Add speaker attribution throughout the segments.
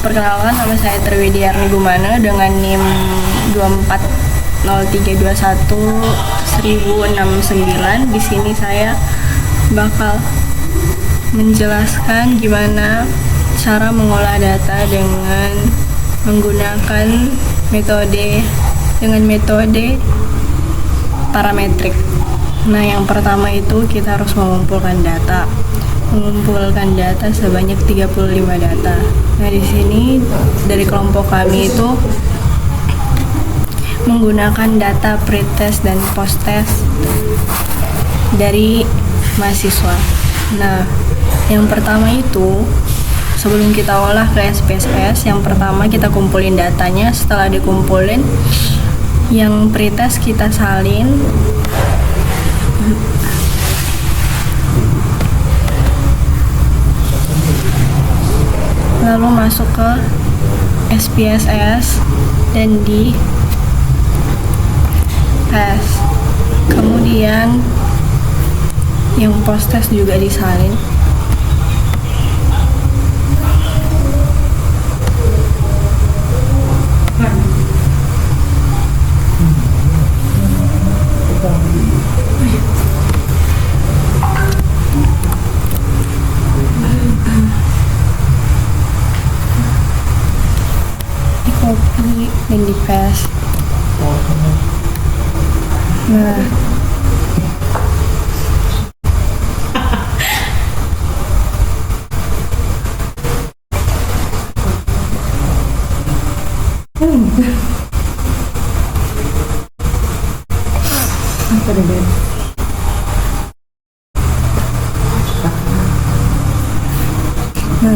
Speaker 1: Perkenalkan, nama saya Triwidiarni Gumana dengan NIM 2403211069. Di sini saya bakal menjelaskan gimana cara mengolah data dengan menggunakan metode parametrik. Nah, yang pertama itu kita harus mengumpulkan data sebanyak 35 data. Nah, di sini dari kelompok kami itu menggunakan data pretest dan posttest dari mahasiswa. Nah, yang pertama itu sebelum kita olah ke SPSS, yang pertama kita kumpulin datanya. Setelah dikumpulin, yang pretest kita salin, lalu masuk ke SPSS dan di tes. Kemudian yang posttest juga disalin. Copy dan di paste. Nah,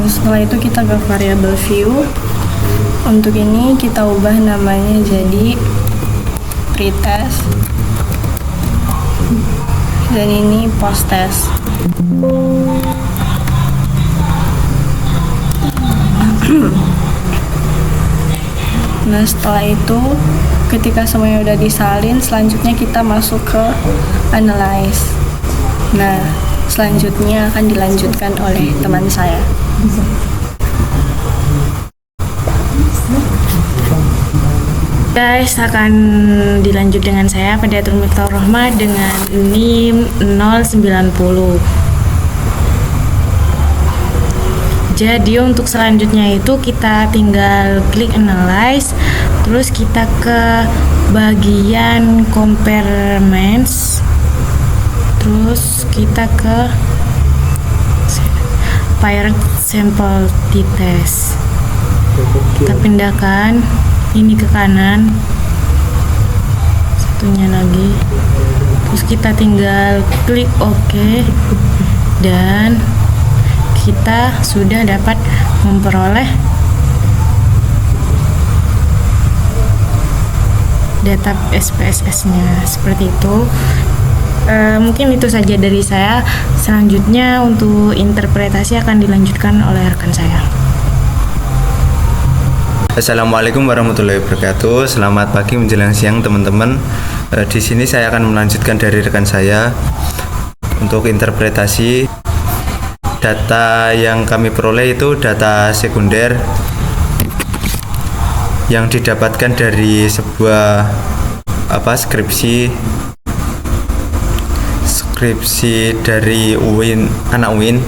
Speaker 1: setelah itu kita ke variable view. Untuk ini kita ubah namanya jadi pretest dan ini posttest. Nah, setelah itu ketika semuanya udah disalin, selanjutnya kita masuk ke analyze. Nah, selanjutnya akan dilanjutkan oleh teman saya.
Speaker 2: Guys, akan dilanjut dengan saya Pediatur Miftahur Rahmah dengan NIM 090. Jadi untuk selanjutnya itu kita tinggal klik analyze, terus kita ke bagian comparisons, terus kita ke paired sample t-test. Kita pindahkan ini ke kanan, satunya lagi, terus kita tinggal klik OK dan kita sudah dapat memperoleh data SPSS-nya seperti itu. Mungkin itu saja dari saya. Selanjutnya untuk interpretasi akan dilanjutkan oleh rekan saya.
Speaker 3: Assalamualaikum warahmatullahi wabarakatuh. Selamat pagi menjelang siang teman-teman. Di sini saya akan melanjutkan dari rekan saya untuk interpretasi data yang kami peroleh itu data sekunder yang didapatkan dari sebuah skripsi dari anak UIN.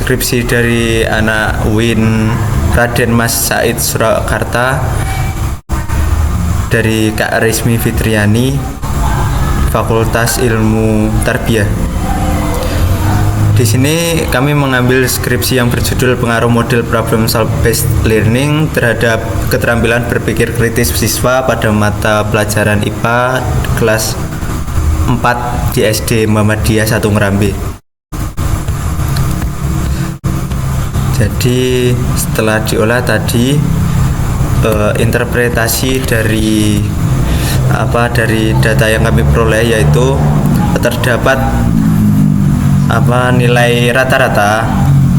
Speaker 3: Skripsi dari anak UIN Raden Mas Said Surakarta dari Kak Rismi Fitriani, Fakultas Ilmu Tarbiyah. Di sini kami mengambil skripsi yang berjudul Pengaruh Model Problem Solved Based Learning terhadap keterampilan berpikir kritis siswa pada mata pelajaran IPA kelas 4 di SD Muhammadiyah 1 Ngerambe. Jadi setelah diolah tadi interpretasi dari data yang kami peroleh, yaitu terdapat nilai rata-rata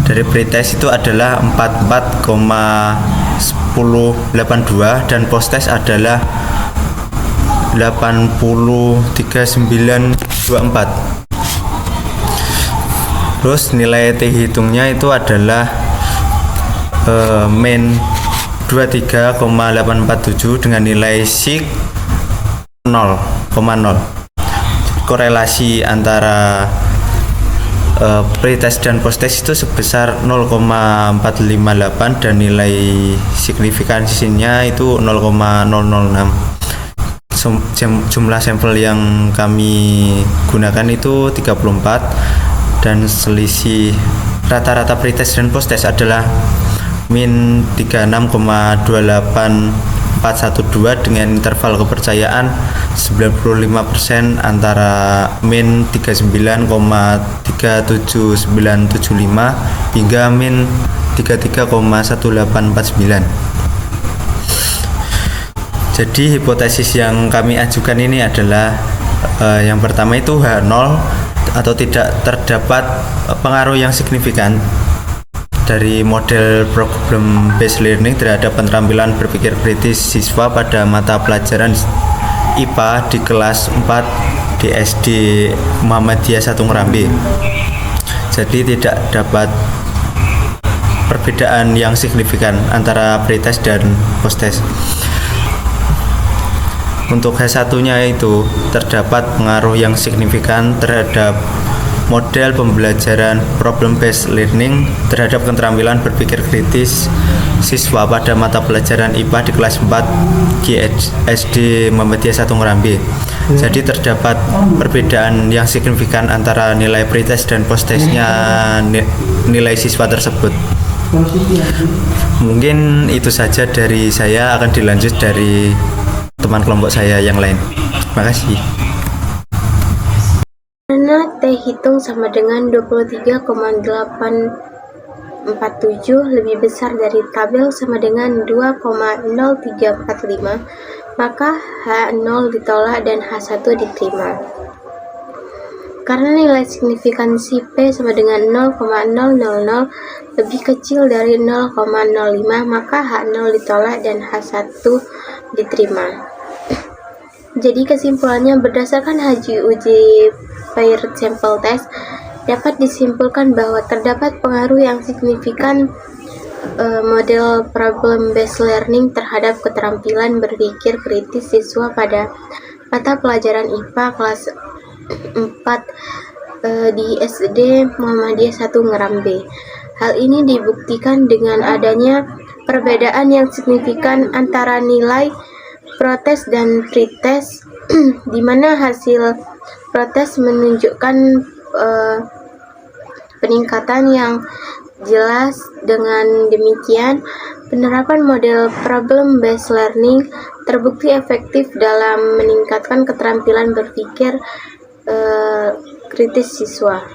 Speaker 3: dari pretest itu adalah 44,1082 dan posttest adalah 83.924. Terus nilai T hitungnya itu adalah min 23,847 dengan nilai SIG 0,0. Korelasi antara pretest dan posttest itu sebesar 0,458 dan nilai signifikansinya itu 0,006. Jumlah sampel yang kami gunakan itu 34 dan selisih rata-rata pretest dan posttest adalah min 36,28412 dengan interval kepercayaan 95% antara min 39,37975 hingga min 33,1849. Jadi hipotesis yang kami ajukan ini adalah yang pertama itu H0 atau tidak terdapat pengaruh yang signifikan dari model problem based learning terhadap keterampilan berpikir kritis siswa pada mata pelajaran IPA di kelas 4 di SD Muhammadiyah 1 Ngerambe. Jadi tidak dapat perbedaan yang signifikan antara pretest dan posttest. Untuk H1-nya itu terdapat pengaruh yang signifikan terhadap model pembelajaran problem based learning terhadap keterampilan berpikir kritis siswa pada mata pelajaran IPA di kelas 4 di SD Muhammadiyah 1 Ngerambe. Jadi terdapat perbedaan yang signifikan antara nilai pretest dan posttestnya nilai siswa tersebut. Mungkin itu saja dari saya, akan dilanjut dari teman kelompok saya yang lain. Terima kasih.
Speaker 4: Karena T hitung sama dengan 23,847 lebih besar dari tabel sama dengan 2,0345, maka H0 ditolak dan H1 diterima. Karena nilai signifikansi P sama dengan 0,000 lebih kecil dari 0,05, maka H0 ditolak dan H1 diterima. Jadi kesimpulannya, berdasarkan uji paired sample test dapat disimpulkan bahwa terdapat pengaruh yang signifikan model problem based learning terhadap keterampilan berpikir kritis siswa pada mata pelajaran IPA kelas 4 di SD Muhammadiyah 1 Ngerambe. Hal ini dibuktikan dengan adanya perbedaan yang signifikan antara nilai protes dan pretest, di mana hasil protes menunjukkan peningkatan yang jelas. Dengan demikian, penerapan model problem based learning terbukti efektif dalam meningkatkan keterampilan berpikir kritis siswa.